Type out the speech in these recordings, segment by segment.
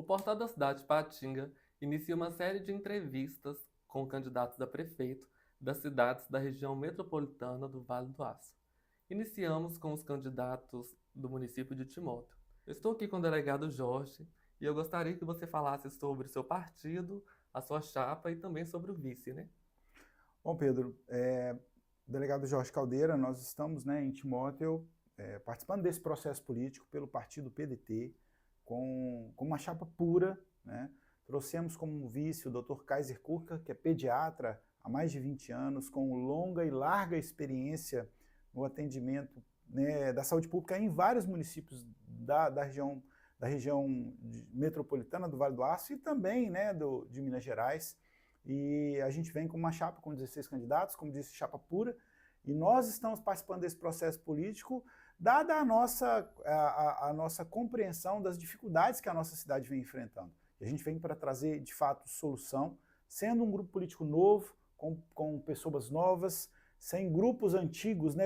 Portal da Cidade de Patinga inicia uma série de entrevistas com candidatos a prefeito das cidades da região metropolitana do Vale do Aço. Iniciamos com os candidatos do município de Timóteo. Eu estou aqui com o delegado Jorge e eu gostaria que você falasse sobre o seu partido, a sua chapa e também sobre o vice, né? Bom, Pedro, delegado Jorge Caldeira, nós estamos, em Timóteo participando desse processo político pelo partido PDT, com uma chapa pura, né? Trouxemos como vice o Dr. Kaiser Kurka, que é pediatra há mais de 20 anos, com longa e larga experiência no atendimento, né, da saúde pública em vários municípios da região metropolitana do Vale do Aço e também, né, de Minas Gerais. E a gente vem com uma chapa com 16 candidatos, como disse, chapa pura, e nós estamos participando desse processo político, dada a nossa compreensão das dificuldades que a nossa cidade vem enfrentando. E a gente vem para trazer, de fato, solução, sendo um grupo político novo, com pessoas novas, sem grupos antigos, né,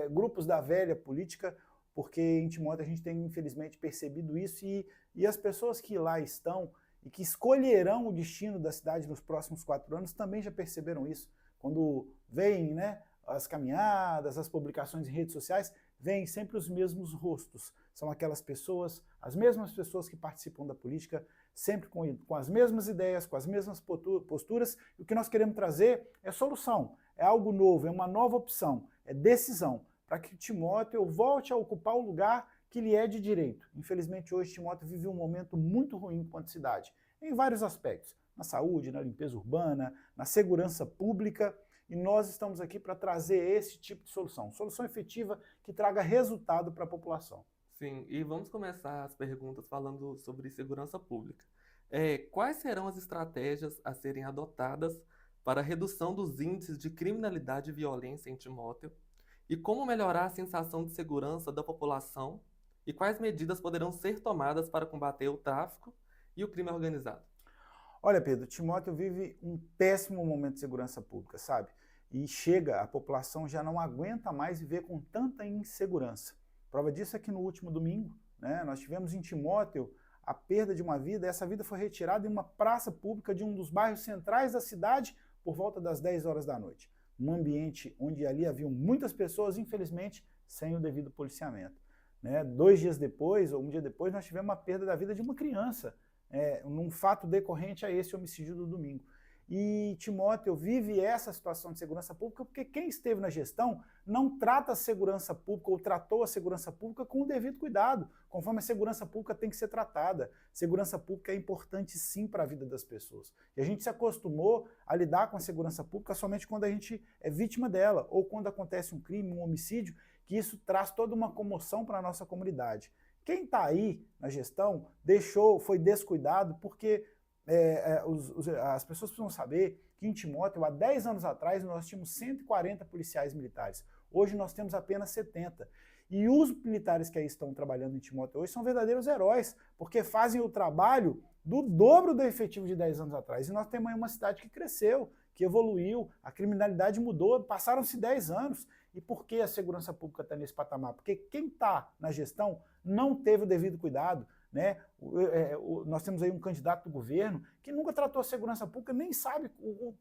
grupos da velha política, porque em Timóteo a gente tem, infelizmente, percebido isso, e as pessoas que lá estão e que escolherão o destino da cidade nos próximos 4 anos também já perceberam isso. Quando veem, né, as caminhadas, as publicações em redes sociais, veem sempre os mesmos rostos. São aquelas pessoas, as mesmas pessoas que participam da política, sempre com as mesmas ideias, com as mesmas posturas. E o que nós queremos trazer é solução, é algo novo, é uma nova opção, é decisão, para que Timóteo volte a ocupar o lugar que lhe é de direito. Infelizmente, hoje, Timóteo vive um momento muito ruim enquanto cidade, em vários aspectos, na saúde, na limpeza urbana, na segurança pública, e nós estamos aqui para trazer esse tipo de solução efetiva que traga resultado para a população. Sim, e vamos começar as perguntas falando sobre segurança pública. Quais serão as estratégias a serem adotadas para a redução dos índices de criminalidade e violência em Timóteo? E como melhorar a sensação de segurança da população? E quais medidas poderão ser tomadas para combater o tráfico e o crime organizado? Olha, Pedro, Timóteo vive um péssimo momento de segurança pública, sabe? E a população já não aguenta mais viver com tanta insegurança. Prova disso é que no último domingo, né, nós tivemos em Timóteo a perda de uma vida, e essa vida foi retirada em uma praça pública de um dos bairros centrais da cidade por volta das 10 horas da noite. Um ambiente onde ali haviam muitas pessoas, infelizmente, sem o devido policiamento. Né? 2 dias depois, ou um dia depois, nós tivemos a perda da vida de uma criança, num fato decorrente a esse homicídio do domingo. E Timóteo vive essa situação de segurança pública porque quem esteve na gestão não trata a segurança pública ou tratou a segurança pública com o devido cuidado, conforme a segurança pública tem que ser tratada. Segurança pública é importante sim para a vida das pessoas. E a gente se acostumou a lidar com a segurança pública somente quando a gente é vítima dela, ou quando acontece um crime, um homicídio, que isso traz toda uma comoção para a nossa comunidade. Quem está aí na gestão foi descuidado porque as pessoas precisam saber que em Timóteo, há 10 anos atrás, nós tínhamos 140 policiais militares. Hoje nós temos apenas 70. E os militares que aí estão trabalhando em Timóteo hoje são verdadeiros heróis, porque fazem o trabalho do dobro do efetivo de 10 anos atrás. E nós temos aí uma cidade que cresceu, que evoluiu, a criminalidade mudou, passaram-se 10 anos. E por que a segurança pública está nesse patamar? Porque quem está na gestão não teve o devido cuidado. Né? Nós temos aí um candidato do governo que nunca tratou a segurança pública, nem sabe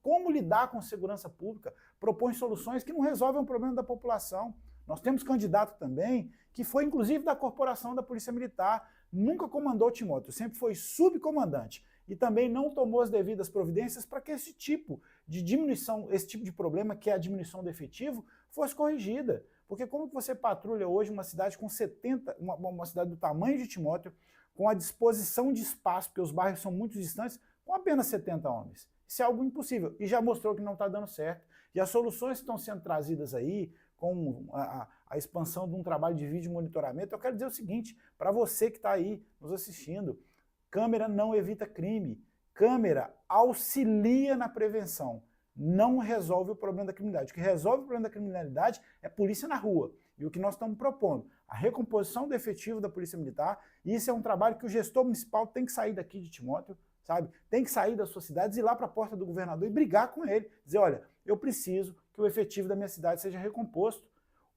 como lidar com segurança pública, propõe soluções que não resolvem o problema da população. Nós temos candidato também que foi inclusive da corporação da Polícia Militar, nunca comandou Timóteo, sempre foi subcomandante e também não tomou as devidas providências para que esse tipo de diminuição, esse tipo de problema, que é a diminuição do efetivo, fosse corrigida. Porque como que você patrulha hoje uma cidade com 70, uma cidade do tamanho de Timóteo, com a disposição de espaço, porque os bairros são muito distantes, com apenas 70 homens? Isso é algo impossível, e já mostrou que não está dando certo. E as soluções que estão sendo trazidas aí, com a expansão de um trabalho de vídeo monitoramento, eu quero dizer o seguinte, para você que está aí nos assistindo, câmera não evita crime, câmera auxilia na prevenção, não resolve o problema da criminalidade. O que resolve o problema da criminalidade é polícia na rua. E o que nós estamos propondo? A recomposição do efetivo da Polícia Militar, e isso é um trabalho que o gestor municipal tem que sair daqui de Timóteo, sabe? Tem que sair das suas cidades e ir lá para a porta do governador e brigar com ele. Dizer, olha, eu preciso que o efetivo da minha cidade seja recomposto.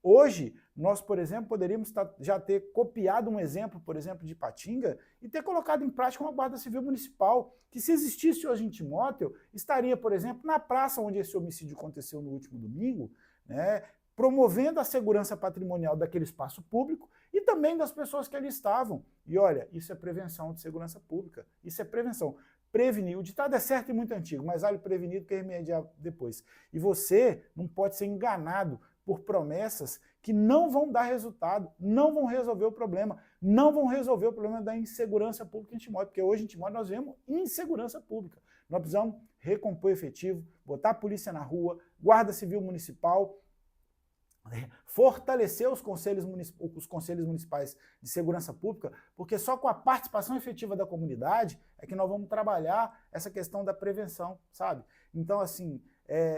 Hoje, Nós, por exemplo, poderíamos já ter copiado um exemplo, por exemplo, de Ipatinga e ter colocado em prática uma Guarda Civil Municipal, que se existisse hoje em Timóteo, estaria, por exemplo, na praça onde esse homicídio aconteceu no último domingo, né, promovendo a segurança patrimonial daquele espaço público e também das pessoas que ali estavam. E olha, isso é prevenção de segurança pública, isso é prevenção. Prevenir, o ditado é certo e muito antigo, mas vale prevenir do que remediar depois. E você não pode ser enganado por promessas que não vão dar resultado, não vão resolver o problema, não vão resolver o problema da insegurança pública em Timóteo, porque hoje em Timóteo nós vemos insegurança pública. Nós precisamos recompor efetivo, botar a polícia na rua, Guarda Civil Municipal, fortalecer os conselhos municipais de segurança pública, porque só com a participação efetiva da comunidade é que nós vamos trabalhar essa questão da prevenção, sabe? Então, assim,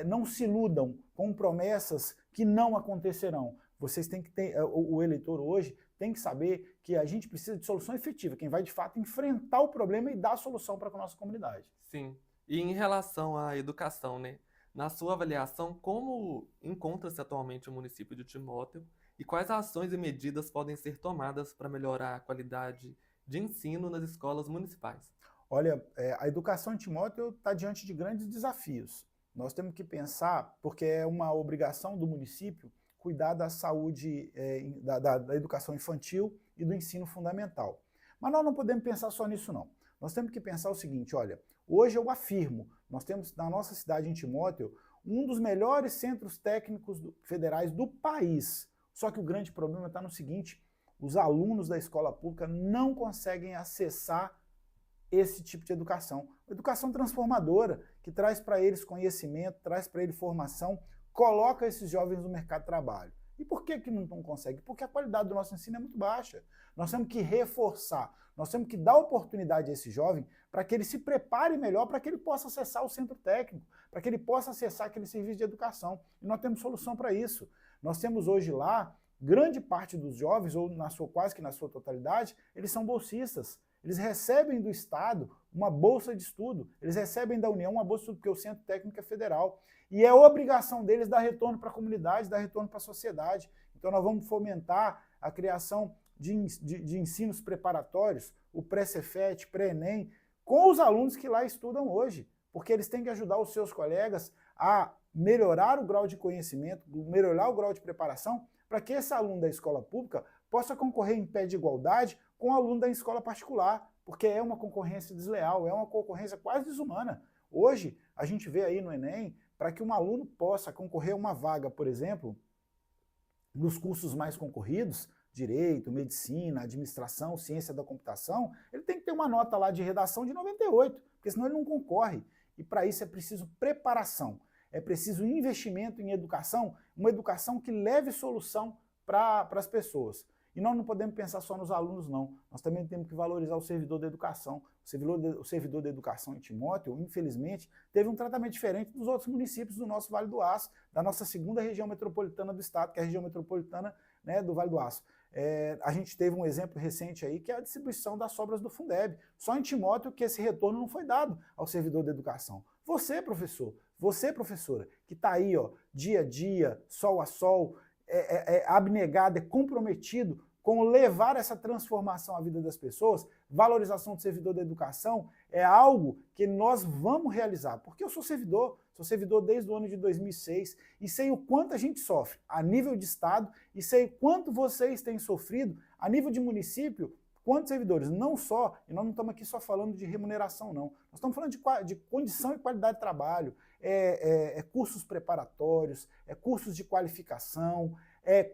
não se iludam com promessas que não acontecerão. Vocês têm que ter, o eleitor hoje tem que saber que a gente precisa de solução efetiva, quem vai de fato enfrentar o problema e dar a solução para a nossa comunidade. Sim. E em relação à educação, né? Na sua avaliação, como encontra-se atualmente o município de Timóteo e quais ações e medidas podem ser tomadas para melhorar a qualidade de ensino nas escolas municipais? Olha, a educação em Timóteo está diante de grandes desafios. Nós temos que pensar, porque é uma obrigação do município, cuidar da saúde, da educação infantil e do ensino fundamental. Mas nós não podemos pensar só nisso, não. Nós temos que pensar o seguinte, olha, hoje eu afirmo, nós temos na nossa cidade em Timóteo um dos melhores centros técnicos federais do país. Só que o grande problema está no seguinte, os alunos da escola pública não conseguem acessar esse tipo de educação. Uma educação transformadora, que traz para eles conhecimento, traz para eles formação, coloca esses jovens no mercado de trabalho. E por que não consegue? Porque a qualidade do nosso ensino é muito baixa. Nós temos que reforçar, nós temos que dar oportunidade a esse jovem para que ele se prepare melhor, para que ele possa acessar o centro técnico, para que ele possa acessar aquele serviço de educação. E nós temos solução para isso. Nós temos hoje lá, grande parte dos jovens, ou quase que na sua totalidade, eles são bolsistas. Eles recebem do Estado uma bolsa de estudo, eles recebem da União uma bolsa de estudo, porque o Centro Técnico é federal. E é obrigação deles dar retorno para a comunidade, dar retorno para a sociedade. Então nós vamos fomentar a criação de ensinos preparatórios, o pré-Cefet, pré-ENEM, com os alunos que lá estudam hoje, porque eles têm que ajudar os seus colegas a melhorar o grau de conhecimento, melhorar o grau de preparação, para que esse aluno da escola pública possa concorrer em pé de igualdade com o aluno da escola particular, porque é uma concorrência desleal, é uma concorrência quase desumana. Hoje, a gente vê aí no Enem, para que um aluno possa concorrer a uma vaga, por exemplo, nos cursos mais concorridos, direito, medicina, administração, ciência da computação, ele tem que ter uma nota lá de redação de 98, porque senão ele não concorre. E para isso é preciso preparação, é preciso investimento em educação, uma educação que leve solução para as pessoas. E nós não podemos pensar só nos alunos, não. Nós também temos que valorizar o servidor da educação. O servidor da educação em Timóteo, infelizmente, teve um tratamento diferente dos outros municípios do nosso Vale do Aço, da nossa segunda região metropolitana do estado, que é a região metropolitana, né, do Vale do Aço. A gente teve um exemplo recente aí, que é a distribuição das sobras do Fundeb. Só em Timóteo que esse retorno não foi dado ao servidor da educação. Você, professor, você, professora, que está aí, ó, dia a dia, sol a sol, abnegado, é comprometido com levar essa transformação à vida das pessoas, valorização do servidor da educação, é algo que nós vamos realizar. Porque eu sou servidor desde o ano de 2006 e sei o quanto a gente sofre a nível de estado e sei quanto vocês têm sofrido a nível de município, quantos servidores, não só, e nós não estamos aqui só falando de remuneração não, nós estamos falando de condição e qualidade de trabalho, cursos preparatórios, cursos de qualificação,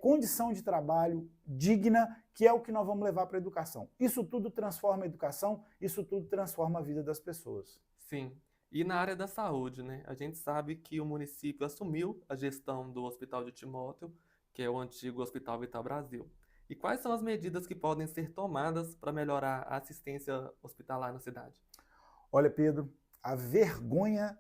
condição de trabalho digna, que é o que nós vamos levar para a educação. Isso tudo transforma a educação, isso tudo transforma a vida das pessoas. Sim. E na área da saúde, né? A gente sabe que o município assumiu a gestão do Hospital de Timóteo, que é o antigo Hospital Vital Brasil. E quais são as medidas que podem ser tomadas para melhorar a assistência hospitalar na cidade? Olha, Pedro, a vergonha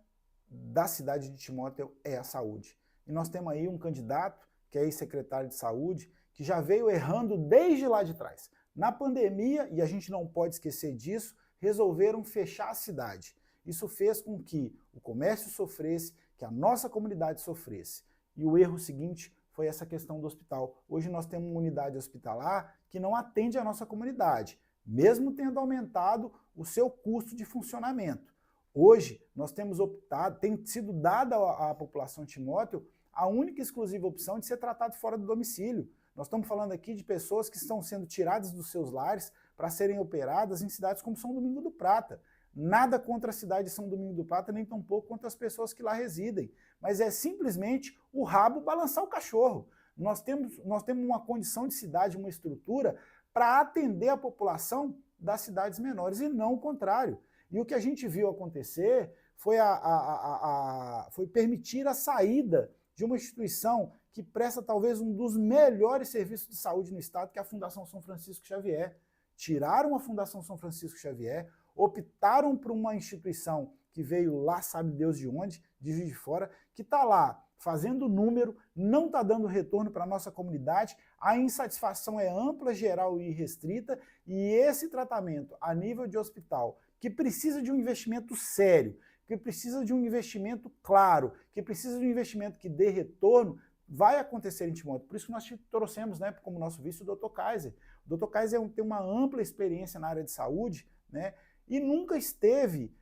da cidade de Timóteo é a saúde. E nós temos aí um candidato, que é ex-secretário de saúde, que já veio errando desde lá de trás. Na pandemia, e a gente não pode esquecer disso, resolveram fechar a cidade. Isso fez com que o comércio sofresse, que a nossa comunidade sofresse. E o erro seguinte foi essa questão do hospital. Hoje nós temos uma unidade hospitalar que não atende a nossa comunidade, mesmo tendo aumentado o seu custo de funcionamento. Hoje nós temos optado, tem sido dada à população de Timóteo a única e exclusiva opção de ser tratado fora do domicílio. Nós estamos falando aqui de pessoas que estão sendo tiradas dos seus lares para serem operadas em cidades como São Domingos do Prata. Nada contra a cidade de São Domingos do Prata, nem tampouco contra as pessoas que lá residem. Mas é simplesmente o rabo balançar o cachorro. Nós temos uma condição de cidade, uma estrutura para atender a população das cidades menores e não o contrário. E o que a gente viu acontecer foi, foi permitir a saída de uma instituição que presta talvez um dos melhores serviços de saúde no estado, que é a Fundação São Francisco Xavier. Tiraram a Fundação São Francisco Xavier, optaram por uma instituição que veio lá, sabe Deus de onde, de Juiz de Fora, que está lá fazendo número, não está dando retorno para a nossa comunidade, a insatisfação é ampla, geral e restrita, e esse tratamento a nível de hospital, que precisa de um investimento sério, que precisa de um investimento claro, que precisa de um investimento que dê retorno, vai acontecer em Timóteo. Por isso que nós trouxemos, né, como nosso vice, o Dr. Kaiser. O Dr. Kaiser tem uma ampla experiência na área de saúde, né, e nunca esteve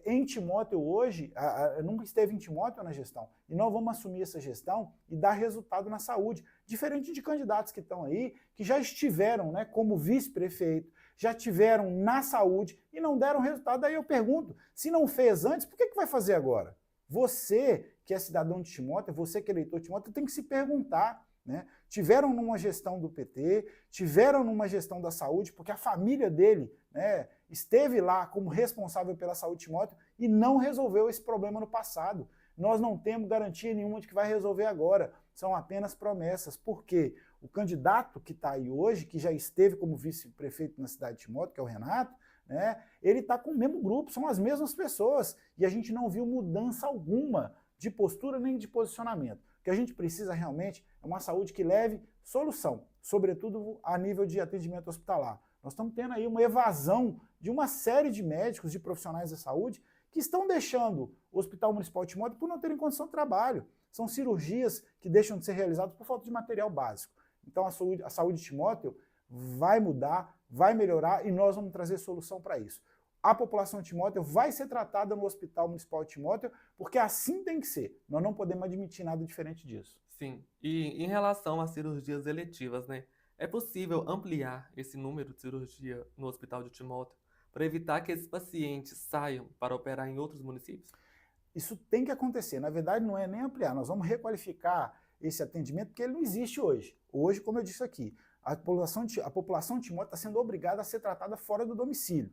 em Timóteo hoje, nunca esteve em Timóteo na gestão. E nós vamos assumir essa gestão e dar resultado na saúde. Diferente de candidatos que estão aí, que já estiveram, né, como vice-prefeito, já tiveram na saúde e não deram resultado. Aí eu pergunto, se não fez antes, por que vai fazer agora? Você, que é cidadão de Timóteo, você que é eleitor de Timóteo, tem que se perguntar, né? Tiveram numa gestão do PT, tiveram numa gestão da saúde, porque a família dele, né, esteve lá como responsável pela saúde de Timóteo e não resolveu esse problema no passado. Nós não temos garantia nenhuma de que vai resolver agora. São apenas promessas. Por quê? O candidato que está aí hoje, que já esteve como vice-prefeito na cidade de Timóteo, que é o Renato, né, ele está com o mesmo grupo, são as mesmas pessoas. E a gente não viu mudança alguma de postura nem de posicionamento. O que a gente precisa realmente é uma saúde que leve solução, sobretudo a nível de atendimento hospitalar. Nós estamos tendo aí uma evasão de uma série de médicos, de profissionais da saúde, que estão deixando o Hospital Municipal de Timóteo por não terem condição de trabalho. São cirurgias que deixam de ser realizadas por falta de material básico. Então a saúde de Timóteo vai mudar, vai melhorar e nós vamos trazer solução para isso. A população de Timóteo vai ser tratada no Hospital Municipal de Timóteo, porque assim tem que ser. Nós não podemos admitir nada diferente disso. Sim, e em relação às cirurgias eletivas, né? É possível ampliar esse número de cirurgia no Hospital de Timóteo para evitar que esses pacientes saiam para operar em outros municípios? Isso tem que acontecer. Na verdade, não é nem ampliar. Nós vamos requalificar esse atendimento porque ele não existe hoje. Hoje, como eu disse aqui, a população de Timóteo está sendo obrigada a ser tratada fora do domicílio.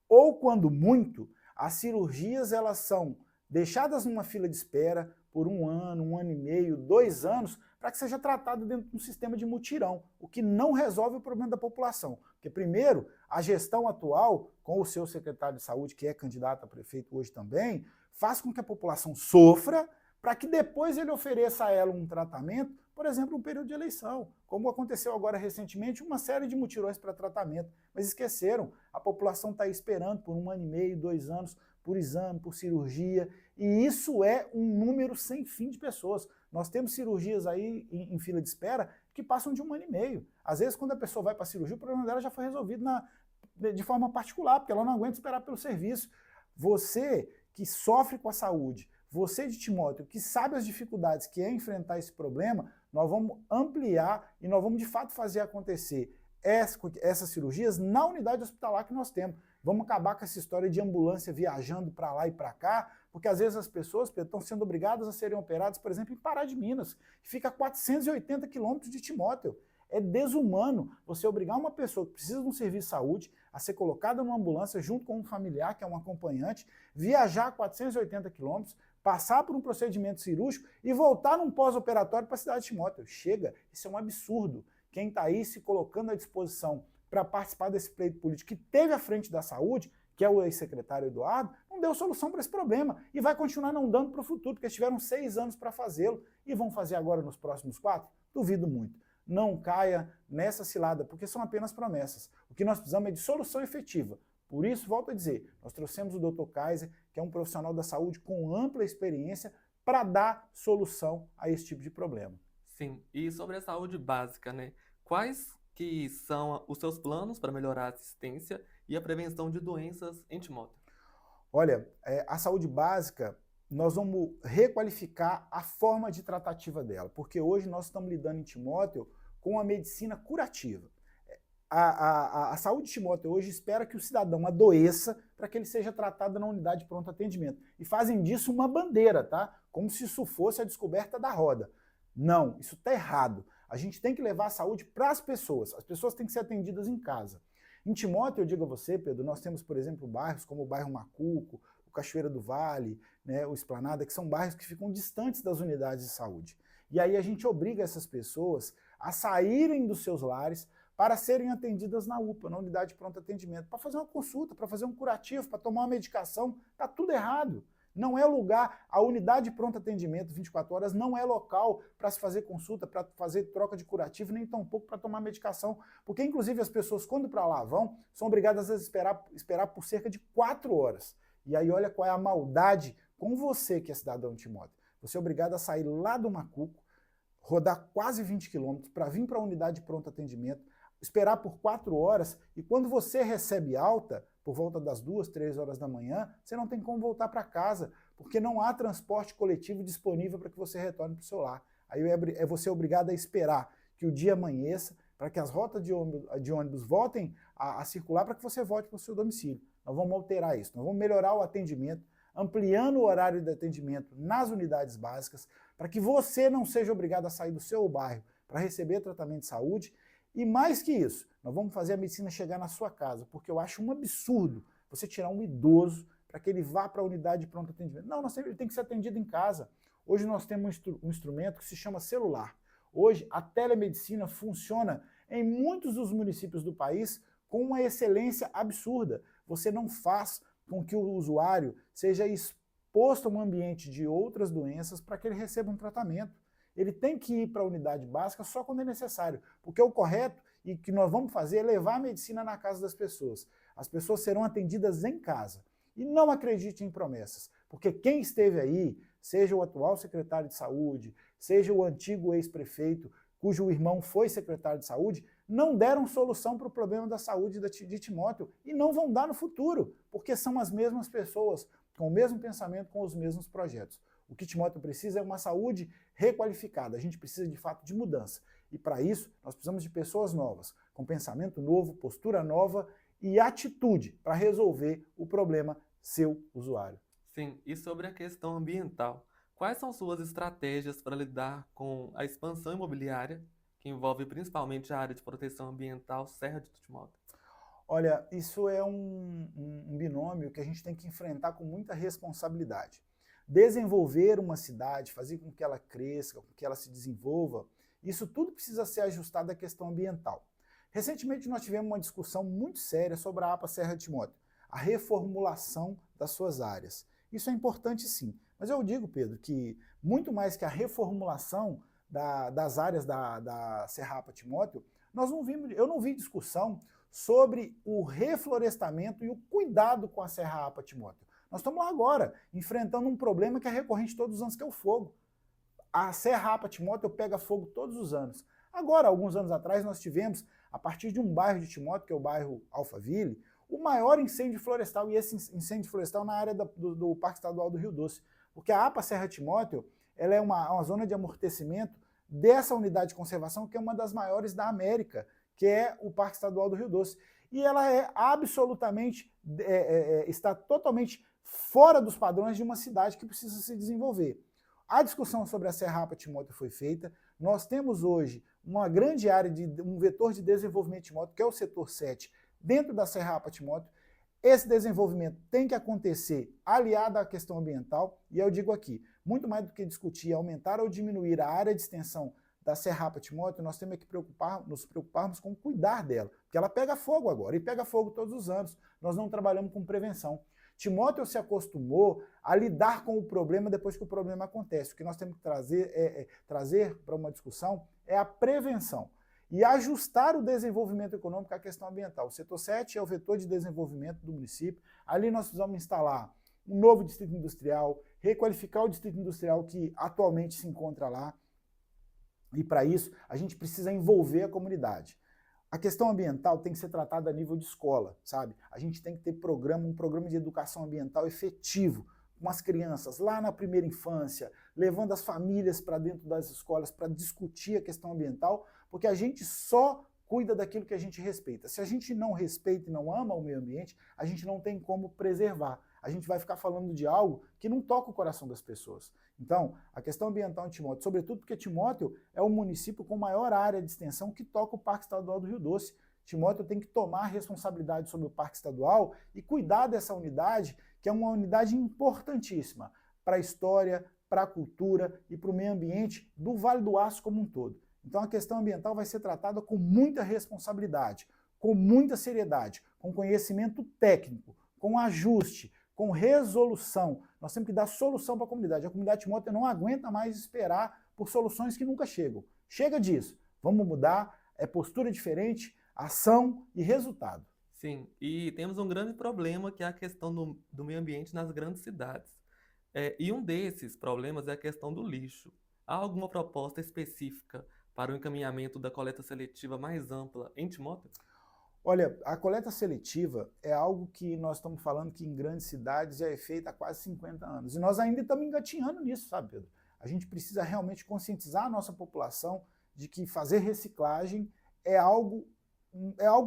Ou, quando muito, as cirurgias elas são deixadas numa fila de espera por 1 ano e meio, 2 anos, para que seja tratado dentro de um sistema de mutirão, o que não resolve o problema da população. Porque, primeiro, a gestão atual, com o seu secretário de saúde, que é candidato a prefeito hoje também, faz com que a população sofra para que depois ele ofereça a ela um tratamento, por exemplo, um período de eleição, como aconteceu agora recentemente, uma série de mutirões para tratamento. Mas esqueceram, a população está esperando por 1 ano e meio, 2 anos, por exame, por cirurgia, e isso é um número sem fim de pessoas. Nós temos cirurgias aí em fila de espera que passam de 1 ano e meio. Às vezes, quando a pessoa vai para a cirurgia, o problema dela já foi resolvido de forma particular, porque ela não aguenta esperar pelo serviço. Você que sofre com a saúde, você de Timóteo, que sabe as dificuldades que é enfrentar esse problema, nós vamos ampliar e nós vamos de fato fazer acontecer essas cirurgias na unidade hospitalar que nós temos. Vamos acabar com essa história de ambulância viajando para lá e para cá, porque às vezes as pessoas estão sendo obrigadas a serem operadas, por exemplo, em Pará de Minas, que fica a 480 quilômetros de Timóteo. É desumano você obrigar uma pessoa que precisa de um serviço de saúde a ser colocada numa ambulância junto com um familiar, que é um acompanhante, viajar 480 quilômetros, passar por um procedimento cirúrgico e voltar num pós-operatório para a cidade de Timóteo. Chega, isso é um absurdo. Quem está aí se colocando à disposição para participar desse pleito político que teve à frente da saúde, que é o ex-secretário Eduardo, não deu solução para esse problema e vai continuar não dando para o futuro, porque eles tiveram 6 anos para fazê-lo e vão fazer agora nos próximos 4? Duvido muito. Não caia nessa cilada, porque são apenas promessas. O que nós precisamos é de solução efetiva. Por isso, volto a dizer, nós trouxemos o Dr. Kaiser, que é um profissional da saúde com ampla experiência, para dar solução a esse tipo de problema. Sim. E sobre a saúde básica, né? Quais que são os seus planos para melhorar a assistência e a prevenção de doenças em Timóteo? Olha, a saúde básica, nós vamos requalificar a forma de tratativa dela, porque hoje nós estamos lidando em Timóteo com a medicina curativa. A saúde de Timóteo hoje espera que o cidadão adoeça para que ele seja tratado na unidade de pronto atendimento. E fazem disso uma bandeira, tá? Como se isso fosse a descoberta da roda. Não, isso está errado. A gente tem que levar a saúde para as pessoas têm que ser atendidas em casa. Em Timóteo, eu digo a você, Pedro, nós temos, por exemplo, bairros como o bairro Macuco, o Cachoeira do Vale, né, o Esplanada, que são bairros que ficam distantes das unidades de saúde. E aí a gente obriga essas pessoas a saírem dos seus lares para serem atendidas na UPA, na unidade de pronto atendimento, para fazer uma consulta, para fazer um curativo, para tomar uma medicação. Está tudo errado. Não é lugar, a unidade de pronto atendimento 24 horas não é local para se fazer consulta, para fazer troca de curativo, nem tampouco para tomar medicação, porque inclusive as pessoas quando para lá vão, são obrigadas a esperar por cerca de 4 horas. E aí olha qual é a maldade com você que é cidadão de Timóteo. Você é obrigado a sair lá do Macuco, rodar quase 20 quilômetros para vir para a unidade de pronto atendimento, esperar por 4 horas, e quando você recebe alta, por volta das 2, 3 horas da manhã, você não tem como voltar para casa, porque não há transporte coletivo disponível para que você retorne para o seu lar. Aí é você obrigado a esperar que o dia amanheça, para que as rotas de ônibus voltem a circular, para que você volte para o seu domicílio. Nós vamos alterar isso, nós vamos melhorar o atendimento, ampliando o horário de atendimento nas unidades básicas, para que você não seja obrigado a sair do seu bairro para receber tratamento de saúde. E mais que isso, nós vamos fazer a medicina chegar na sua casa, porque eu acho um absurdo você tirar um idoso para que ele vá para a unidade de pronto atendimento. Não, ele tem que ser atendido em casa. Hoje nós temos um instrumento que se chama celular. Hoje a telemedicina funciona em muitos dos municípios do país com uma excelência absurda. Você não faz com que o usuário seja exposto a um ambiente de outras doenças para que ele receba um tratamento. Ele tem que ir para a unidade básica só quando é necessário, porque o correto e que nós vamos fazer é levar a medicina na casa das pessoas. As pessoas serão atendidas em casa. E não acredite em promessas, porque quem esteve aí, seja o atual secretário de saúde, seja o antigo ex-prefeito, cujo irmão foi secretário de saúde, não deram solução para o problema da saúde de Timóteo e não vão dar no futuro, porque são as mesmas pessoas, com o mesmo pensamento, com os mesmos projetos. O que Timóteo precisa é uma saúde requalificada. A gente precisa, de fato, de mudança. E, para isso, nós precisamos de pessoas novas, com pensamento novo, postura nova e atitude para resolver o problema seu usuário. Sim, e sobre a questão ambiental, quais são suas estratégias para lidar com a expansão imobiliária, que envolve principalmente a área de proteção ambiental Serra de Timóteo? Olha, isso é um binômio que a gente tem que enfrentar com muita responsabilidade. Desenvolver uma cidade, fazer com que ela cresça, com que ela se desenvolva, isso tudo precisa ser ajustado à questão ambiental. Recentemente nós tivemos uma discussão muito séria sobre a APA Serra de Timóteo, a reformulação das suas áreas. Isso é importante sim, mas eu digo, Pedro, que muito mais que a reformulação das áreas da Serrapa Timóteo, eu não vi discussão sobre o reflorestamento e o cuidado com a Serrapa Timóteo. Nós estamos lá agora, enfrentando um problema que é recorrente todos os anos, que é o fogo. A Serrapa Timóteo pega fogo todos os anos. Agora, alguns anos atrás, nós tivemos, a partir de um bairro de Timóteo, que é o bairro Alphaville, o maior incêndio florestal, e esse incêndio florestal na área do Parque Estadual do Rio Doce. Porque a APA Serra Timóteo, ela é uma zona de amortecimento dessa unidade de conservação, que é uma das maiores da América, que é o Parque Estadual do Rio Doce. E ela é absolutamente, está totalmente fora dos padrões de uma cidade que precisa se desenvolver. A discussão sobre a Serrapa Timóteo foi feita. Nós temos hoje uma grande área, um vetor de desenvolvimento de Timóteo, que é o setor 7, dentro da Serrapa Timóteo. Esse desenvolvimento tem que acontecer aliado à questão ambiental, e eu digo aqui, muito mais do que discutir aumentar ou diminuir a área de extensão da Serrapa Timóteo, nós temos que nos preocuparmos com cuidar dela, porque ela pega fogo agora, e pega fogo todos os anos. Nós não trabalhamos com prevenção. Timóteo se acostumou a lidar com o problema depois que o problema acontece. O que nós temos que trazer para uma discussão é a prevenção e ajustar o desenvolvimento econômico à questão ambiental. O setor 7 é o vetor de desenvolvimento do município. Ali nós precisamos instalar um novo distrito industrial, requalificar o distrito industrial que atualmente se encontra lá. E para isso, a gente precisa envolver a comunidade. A questão ambiental tem que ser tratada a nível de escola, sabe? A gente tem que ter um programa de educação ambiental efetivo, com as crianças lá na primeira infância, levando as famílias para dentro das escolas para discutir a questão ambiental, porque a gente só cuida daquilo que a gente respeita. Se a gente não respeita e não ama o meio ambiente, a gente não tem como preservar. A gente vai ficar falando de algo que não toca o coração das pessoas. Então, a questão ambiental em Timóteo, sobretudo porque Timóteo é o município com maior área de extensão que toca o Parque Estadual do Rio Doce. Timóteo tem que tomar responsabilidade sobre o Parque Estadual e cuidar dessa unidade, que é uma unidade importantíssima para a história, para a cultura e para o meio ambiente do Vale do Aço como um todo. Então a questão ambiental vai ser tratada com muita responsabilidade, com muita seriedade, com conhecimento técnico, com ajuste, com resolução. Nós temos que dar solução para a comunidade. A comunidade de Timóteo não aguenta mais esperar por soluções que nunca chegam. Chega disso. Vamos mudar, é postura diferente, ação e resultado. Sim, e temos um grande problema que é a questão do meio ambiente nas grandes cidades. E um desses problemas é a questão do lixo. Há alguma proposta específica para o encaminhamento da coleta seletiva mais ampla em Timóteo? Olha, a coleta seletiva é algo que nós estamos falando que em grandes cidades já é feita há quase 50 anos. E nós ainda estamos engatinhando nisso, sabe, Pedro? A gente precisa realmente conscientizar a nossa população de que fazer reciclagem é algo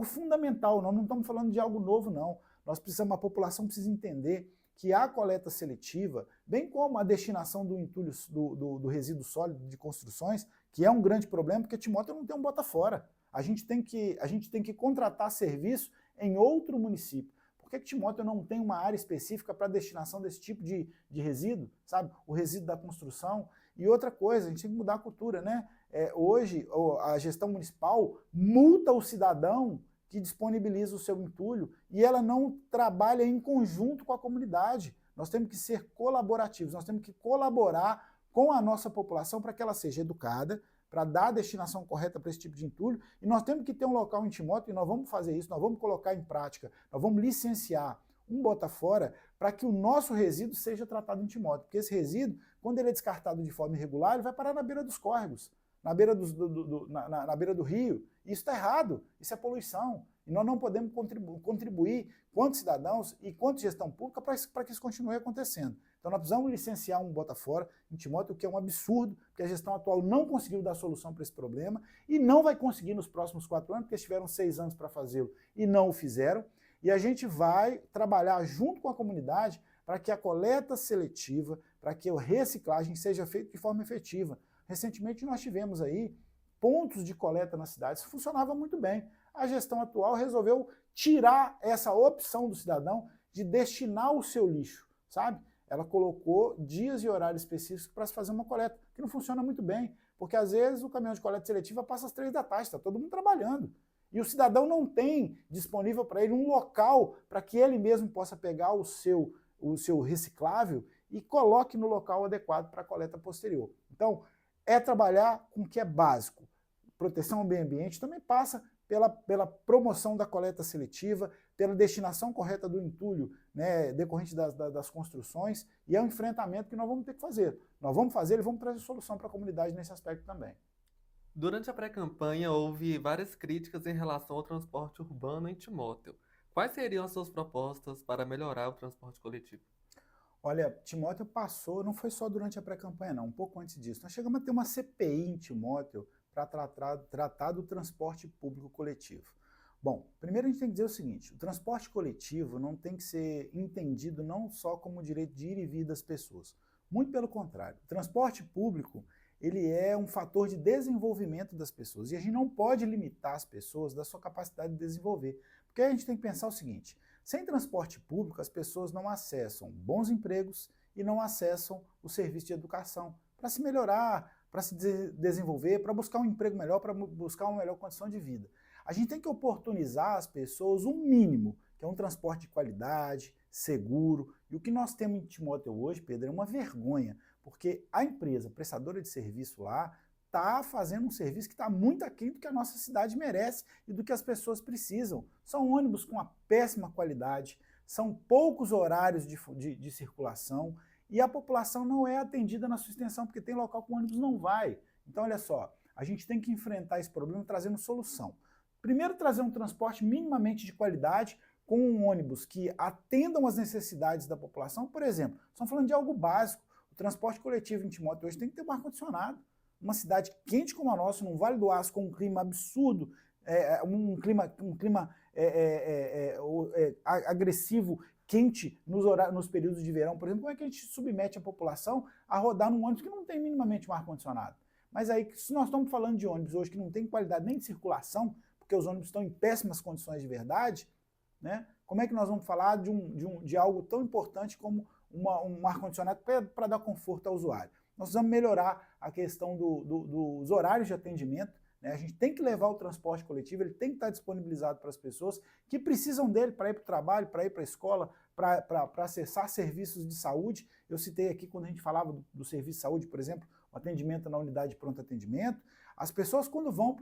fundamental. Nós não estamos falando de algo novo, não. A população precisa entender que a coleta seletiva, bem como a destinação do entulho do resíduo sólido de construções, que é um grande problema, porque Timóteo não tem um bota fora. A gente tem que contratar serviço em outro município. Por que Timóteo não tem uma área específica para a destinação desse tipo de resíduo, sabe? O resíduo da construção. E outra coisa, a gente tem que mudar a cultura, né? Hoje, a gestão municipal multa o cidadão que disponibiliza o seu entulho e ela não trabalha em conjunto com a comunidade. Nós temos que ser colaborativos, nós temos que colaborar com a nossa população para que ela seja educada, para dar a destinação correta para esse tipo de entulho, e nós temos que ter um local em Timóteo, e nós vamos fazer isso, nós vamos colocar em prática, nós vamos licenciar um bota fora para que o nosso resíduo seja tratado em Timóteo, porque esse resíduo, quando ele é descartado de forma irregular, ele vai parar na beira dos córregos, na beira do rio, e isso está errado, isso é poluição, e nós não podemos contribuir quanto cidadãos e quanto gestão pública para que isso continue acontecendo. Então nós precisamos licenciar um bota fora em Timóteo, o que é um absurdo, porque a gestão atual não conseguiu dar solução para esse problema e não vai conseguir nos próximos 4 anos, porque eles tiveram 6 anos para fazê-lo e não o fizeram. E a gente vai trabalhar junto com a comunidade para que a coleta seletiva, para que a reciclagem seja feita de forma efetiva. Recentemente nós tivemos aí pontos de coleta na cidade, isso funcionava muito bem. A gestão atual resolveu tirar essa opção do cidadão de destinar o seu lixo, sabe? Ela colocou dias e horários específicos para se fazer uma coleta, que não funciona muito bem, porque às vezes o caminhão de coleta seletiva passa às 3 da tarde, está todo mundo trabalhando. E o cidadão não tem disponível para ele um local para que ele mesmo possa pegar o seu reciclável e coloque no local adequado para a coleta posterior. Então, é trabalhar com o que é básico. Proteção ao meio ambiente também passa pela promoção da coleta seletiva, pela destinação correta do entulho, né, decorrente das construções, e é um enfrentamento que nós vamos ter que fazer. Nós vamos fazer e vamos trazer solução para a comunidade nesse aspecto também. Durante a pré-campanha, houve várias críticas em relação ao transporte urbano em Timóteo. Quais seriam as suas propostas para melhorar o transporte coletivo? Olha, Timóteo passou, não foi só durante a pré-campanha não, um pouco antes disso. Nós chegamos a ter uma CPI em Timóteo para tratar do transporte público coletivo. Bom, primeiro a gente tem que dizer o seguinte, o transporte coletivo não tem que ser entendido não só como direito de ir e vir das pessoas, muito pelo contrário. O transporte público, ele é um fator de desenvolvimento das pessoas e a gente não pode limitar as pessoas da sua capacidade de desenvolver, porque a gente tem que pensar o seguinte, sem transporte público as pessoas não acessam bons empregos e não acessam o serviço de educação para se melhorar, para se desenvolver, para buscar um emprego melhor, para buscar uma melhor condição de vida. A gente tem que oportunizar às pessoas um mínimo, que é um transporte de qualidade, seguro. E o que nós temos em Timóteo hoje, Pedro, é uma vergonha, porque a empresa prestadora de serviço lá está fazendo um serviço que está muito aquém do que a nossa cidade merece e do que as pessoas precisam. São ônibus com uma péssima qualidade, são poucos horários de circulação, e a população não é atendida na sua extensão, porque tem local que o ônibus não vai. Então, olha só, a gente tem que enfrentar esse problema trazendo solução. Primeiro, trazer um transporte minimamente de qualidade, com um ônibus que atendam às necessidades da população. Por exemplo, estamos falando de algo básico. O transporte coletivo em Timóteo hoje tem que ter um ar-condicionado. Uma cidade quente como a nossa, num Vale do Aço, com um clima absurdo, um clima agressivo, quente nos períodos de verão, por exemplo, como é que a gente submete a população a rodar num ônibus que não tem minimamente um ar-condicionado? Mas aí, se nós estamos falando de ônibus hoje que não tem qualidade nem de circulação, porque os ônibus estão em péssimas condições de verdade, né? Como é que nós vamos falar de algo tão importante como um ar-condicionado para dar conforto ao usuário? Nós precisamos melhorar a questão dos horários de atendimento, né? A gente tem que levar o transporte coletivo, ele tem que estar disponibilizado para as pessoas que precisam dele para ir para o trabalho, para ir para a escola, para acessar serviços de saúde. Eu citei aqui quando a gente falava do serviço de saúde, por exemplo, o atendimento na unidade de pronto atendimento. As pessoas, quando vão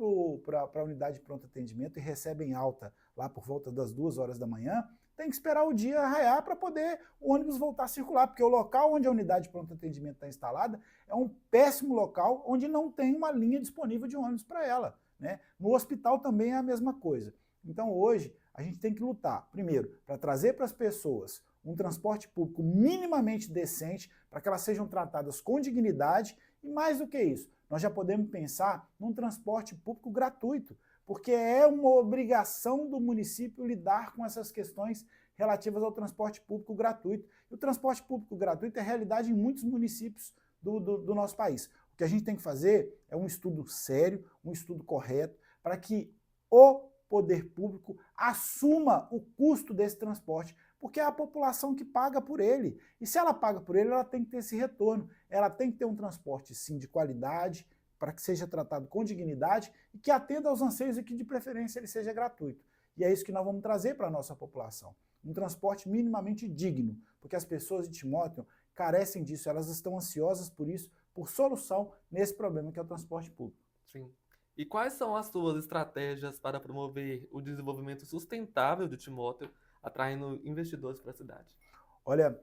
para a unidade de pronto atendimento e recebem alta lá por volta das 2 horas da manhã, tem que esperar o dia raiar para poder o ônibus voltar a circular, porque o local onde a unidade de pronto atendimento está instalada é um péssimo local onde não tem uma linha disponível de ônibus para ela, né? No hospital também é a mesma coisa. Então hoje a gente tem que lutar, primeiro, para trazer para as pessoas um transporte público minimamente decente, para que elas sejam tratadas com dignidade e mais do que isso, nós já podemos pensar num transporte público gratuito, porque é uma obrigação do município lidar com essas questões relativas ao transporte público gratuito. E o transporte público gratuito é realidade em muitos municípios do nosso país. O que a gente tem que fazer é um estudo sério, um estudo correto, para que o poder público assuma o custo desse transporte, porque é a população que paga por ele. E se ela paga por ele, ela tem que ter esse retorno. Ela tem que ter um transporte, sim, de qualidade, para que seja tratado com dignidade e que atenda aos anseios e que, de preferência, ele seja gratuito. E é isso que nós vamos trazer para a nossa população. Um transporte minimamente digno, porque as pessoas de Timóteo carecem disso, elas estão ansiosas por isso, por solução nesse problema que é o transporte público. Sim. E quais são as suas estratégias para promover o desenvolvimento sustentável de Timóteo, atraindo investidores para a cidade? Olha,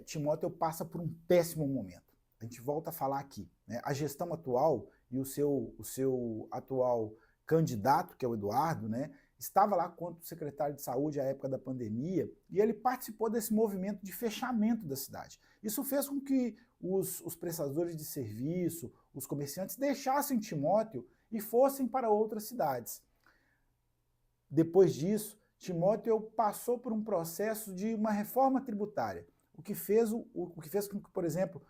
Timóteo passa por um péssimo momento. A gente volta a falar aqui, né? A gestão atual e o seu atual candidato, que é o Eduardo, né, estava lá quanto secretário de saúde à época da pandemia e ele participou desse movimento de fechamento da cidade. Isso fez com que os prestadores de serviço, os comerciantes deixassem Timóteo e fossem para outras cidades. Depois disso, Timóteo passou por um processo de uma reforma tributária, o que fez com que, por exemplo,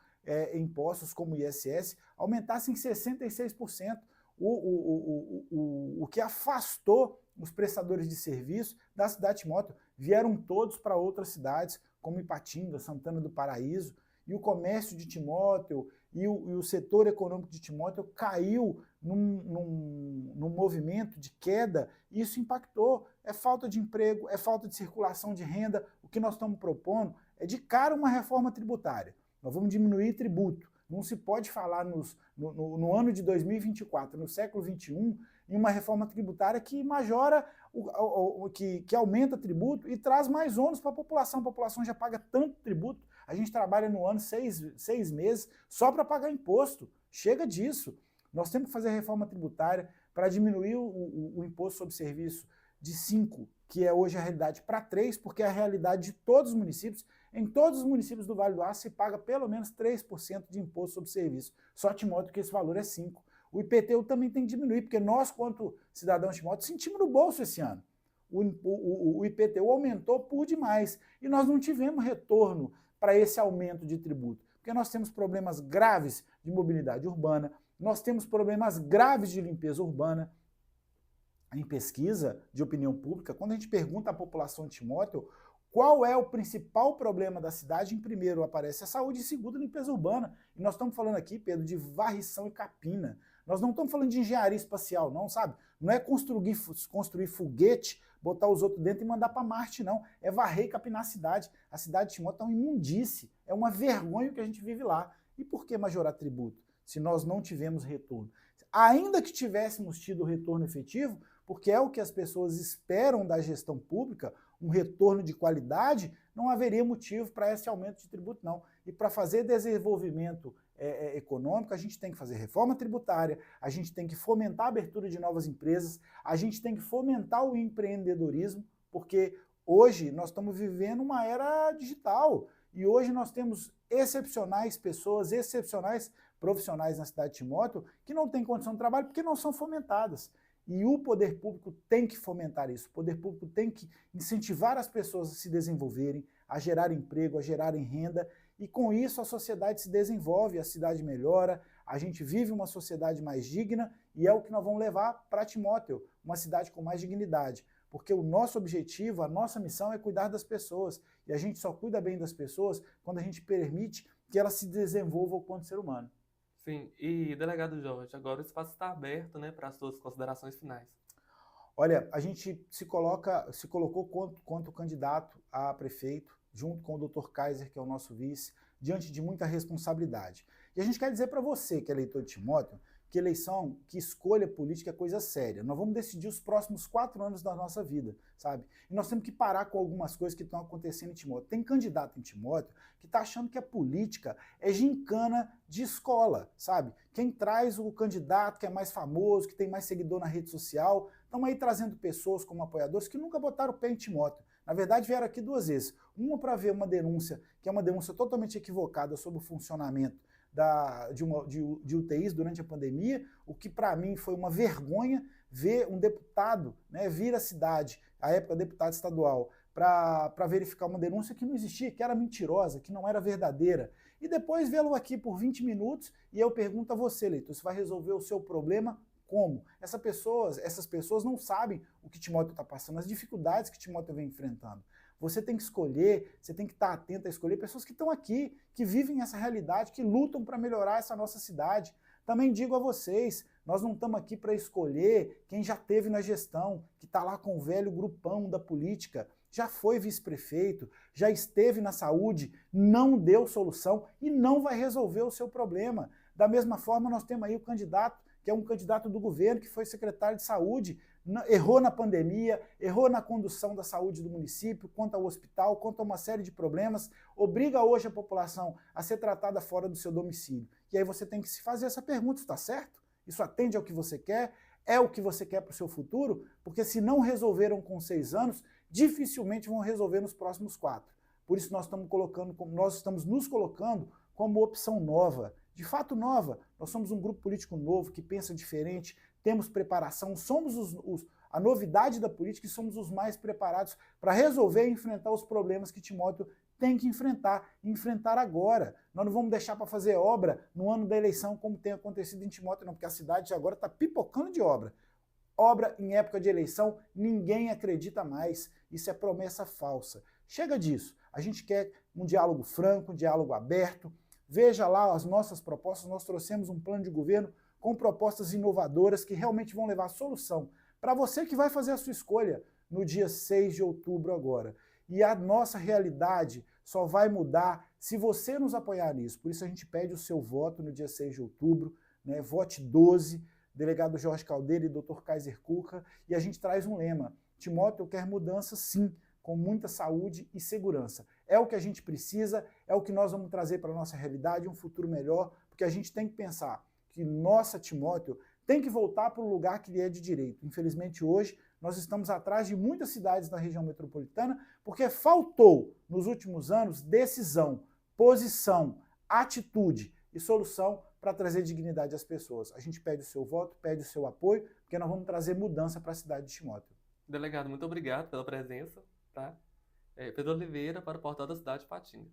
impostos como o ISS aumentassem 66%, o que afastou os prestadores de serviço da cidade de Timóteo. Vieram todos para outras cidades, como Ipatinga, Santana do Paraíso, e o comércio de Timóteo e o setor econômico de Timóteo caiu num movimento de queda, e isso impactou. É falta de emprego, é falta de circulação de renda. O que nós estamos propondo é de cara uma reforma tributária. Nós vamos diminuir tributo. Não se pode falar no ano de 2024, no século XXI, em uma reforma tributária que majora, que aumenta tributo e traz mais ônus para a população. A população já paga tanto tributo. A gente trabalha no ano 6 meses só para pagar imposto. Chega disso. Nós temos que fazer a reforma tributária para diminuir o imposto sobre serviço de 5, que é hoje a realidade, para 3, porque é a realidade de todos os municípios. Em todos os municípios do Vale do Aço se paga pelo menos 3% de imposto sobre serviço. Só Timóteo que esse valor é 5%. O IPTU também tem que diminuir, porque nós, quanto cidadãos de Timóteo, sentimos no bolso esse ano. O IPTU aumentou por demais e nós não tivemos retorno para esse aumento de tributo, porque nós temos problemas graves de mobilidade urbana, nós temos problemas graves de limpeza urbana. Em pesquisa de opinião pública, quando a gente pergunta à população de Timóteo qual é o principal problema da cidade, em primeiro aparece a saúde e em segundo a limpeza urbana. E nós estamos falando aqui, Pedro, de varrição e capina. Nós não estamos falando de engenharia espacial, não, sabe? Não é construir foguete, botar os outros dentro e mandar para Marte, não. É varrer e capinar a cidade. A cidade de Timóteo é uma imundície, é uma vergonha o que a gente vive lá. E por que majorar tributo, se nós não tivemos retorno? Ainda que tivéssemos tido retorno efetivo, porque é o que as pessoas esperam da gestão pública, um retorno de qualidade, não haveria motivo para esse aumento de tributo, não. E para fazer desenvolvimento econômico, a gente tem que fazer reforma tributária, a gente tem que fomentar a abertura de novas empresas, a gente tem que fomentar o empreendedorismo, porque hoje nós estamos vivendo uma era digital e hoje nós temos excepcionais pessoas, excepcionais profissionais na cidade de Timóteo que não têm condição de trabalho porque não são fomentadas. E o poder público tem que fomentar isso. O poder público tem que incentivar as pessoas a se desenvolverem, a gerar emprego, a gerarem renda, e com isso a sociedade se desenvolve, a cidade melhora, a gente vive uma sociedade mais digna e é o que nós vamos levar para Timóteo, uma cidade com mais dignidade. Porque o nosso objetivo, a nossa missão é cuidar das pessoas. E a gente só cuida bem das pessoas quando a gente permite que elas se desenvolvam enquanto ser humano. Sim, e delegado Jorge, agora o espaço está aberto, né, para as suas considerações finais. Olha, a gente se colocou quanto candidato a prefeito, junto com o Dr. Kaiser, que é o nosso vice, diante de muita responsabilidade. E a gente quer dizer para você, que é eleitor de Timóteo, que eleição, que escolha política é coisa séria. Nós vamos decidir os próximos 4 anos da nossa vida, sabe? E nós temos que parar com algumas coisas que estão acontecendo em Timóteo. Tem candidato em Timóteo que está achando que a política é gincana de escola, sabe? Quem traz o candidato que é mais famoso, que tem mais seguidor na rede social, estão aí trazendo pessoas como apoiadores que nunca botaram o pé em Timóteo. Na verdade, vieram aqui 2 vezes. Uma para ver uma denúncia, que é uma denúncia totalmente equivocada sobre o funcionamento de UTIs durante a pandemia, o que para mim foi uma vergonha ver um deputado, né, vir à cidade, à época deputado estadual, para verificar uma denúncia que não existia, que era mentirosa, que não era verdadeira. E depois vê-lo aqui por 20 minutos e eu pergunto a você, leitor, se vai resolver o seu problema como? Essas pessoas não sabem o que Timóteo está passando, as dificuldades que Timóteo vem enfrentando. Você tem que escolher, você tem que estar atento a escolher pessoas que estão aqui, que vivem essa realidade, que lutam para melhorar essa nossa cidade. Também digo a vocês, nós não estamos aqui para escolher quem já esteve na gestão, que está lá com o velho grupão da política, já foi vice-prefeito, já esteve na saúde, não deu solução e não vai resolver o seu problema. Da mesma forma, nós temos aí o candidato, que é um candidato do governo, que foi secretário de saúde, errou na pandemia, errou na condução da saúde do município, quanto ao hospital, quanto a uma série de problemas, obriga hoje a população a ser tratada fora do seu domicílio. E aí você tem que se fazer essa pergunta, está certo? Isso atende ao que você quer? É o que você quer para o seu futuro? Porque se não resolveram com 6 anos, dificilmente vão resolver nos próximos 4. Por isso nós estamos nos colocando como opção nova, de fato nova. Nós somos um grupo político novo, que pensa diferente, temos preparação, somos a novidade da política e somos os mais preparados para resolver e enfrentar os problemas que Timóteo tem que enfrentar, e enfrentar agora. Nós não vamos deixar para fazer obra no ano da eleição, como tem acontecido em Timóteo, não, porque a cidade agora está pipocando de obra. Obra em época de eleição, ninguém acredita mais. Isso é promessa falsa. Chega disso. A gente quer um diálogo franco, um diálogo aberto. Veja lá as nossas propostas. Nós trouxemos um plano de governo com propostas inovadoras que realmente vão levar solução para você que vai fazer a sua escolha no dia 6 de outubro agora. E a nossa realidade só vai mudar se você nos apoiar nisso. Por isso a gente pede o seu voto no dia 6 de outubro, né? Vote 12, delegado Jorge Caldeira e Dr. Kaiser Cuca, e a gente traz um lema: Timóteo quer mudança sim, com muita saúde e segurança. É o que a gente precisa, é o que nós vamos trazer para a nossa realidade, um futuro melhor, porque a gente tem que pensar que nossa Timóteo tem que voltar para o lugar que lhe é de direito. Infelizmente hoje nós estamos atrás de muitas cidades da região metropolitana porque faltou nos últimos anos decisão, posição, atitude e solução para trazer dignidade às pessoas. A gente pede o seu voto, pede o seu apoio, porque nós vamos trazer mudança para a cidade de Timóteo. Delegado, muito obrigado pela presença. Tá? Pedro Oliveira para o Portal da Cidade de Patinga.